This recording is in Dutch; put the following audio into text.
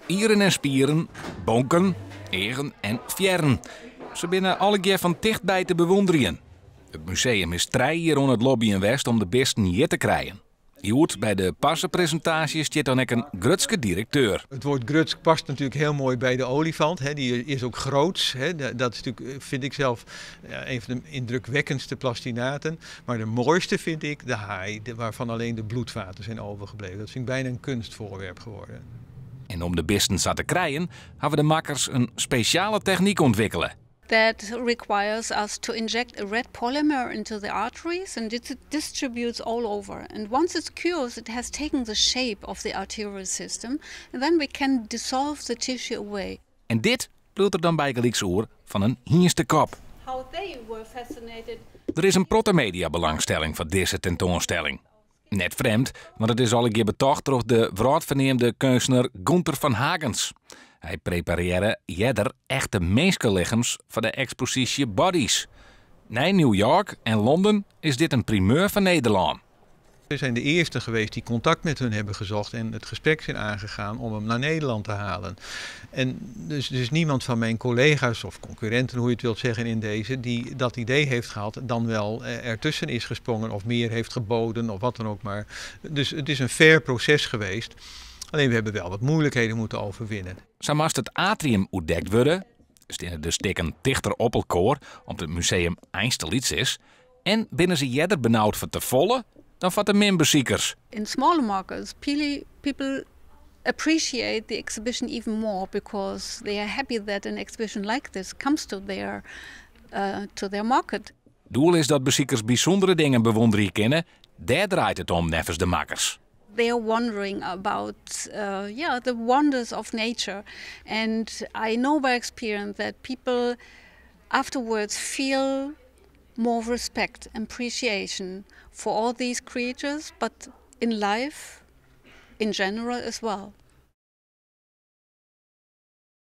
Ieren en spieren, bonken, egen en fjern. Ze binnen alle keer van dichtbij te bewonderen. Het museum is 3 jaar aan het lobbyen west om de besten hier te krijgen. Je hoort bij de passenpresentaties zit dan ook een Grutske directeur. Het woord Grutsk past natuurlijk heel mooi bij de olifant. Hè. Die is ook groots. Hè. Dat is natuurlijk, vind ik zelf, een van de indrukwekkendste plastinaten. Maar de mooiste vind ik de haai, waarvan alleen de bloedvaten zijn overgebleven. Dat vind ik bijna een kunstvoorwerp geworden. En om de besten te krijgen, hebben de makkers een speciale techniek ontwikkelen. That requires us to inject a red polymer into the arteries and it distributes all over. And once it's cured, it has taken the shape of the arterial system and then we can dissolve the tissue away. En dit bloedt er dan bij gelijks oor van een hierste-kop. How they were fascinated. Er is een protomedia belangstelling voor deze tentoonstelling. Net vreemd, want het is al een keer betocht door de wraadverneemde kunstenaar Gunther van Hagens. Hij prepareerde jeder echte mensenlichaams voor de expositie Bodies. Na New York en Londen is dit een primeur van Nederland. We zijn de eerste geweest die contact met hun hebben gezocht en het gesprek zijn aangegaan om hem naar Nederland te halen. En dus niemand van mijn collega's of concurrenten, hoe je het wilt zeggen in deze, die dat idee heeft gehad, dan wel ertussen is gesprongen of meer heeft geboden of wat dan ook maar. Dus het is een fair proces geweest. Alleen we hebben wel wat moeilijkheden moeten overwinnen. Zo moest het atrium ontdekt worden, dus stikken dichter op elkaar, omdat het museum einsteliets is. En binnen ze jeder benauwd voor te volle dan voor de minbeziekers. In smaller markets, people appreciate the exhibition even more because they are happy that an exhibition like this comes to their market. Doel is dat beziekers bijzondere dingen bewonderen kennen. Daar draait het om, nevens de makkers. They are wondering about the wonders of nature. And I know by experience that people afterwards feel more respect and appreciation for all these creatures, but in life in general as well.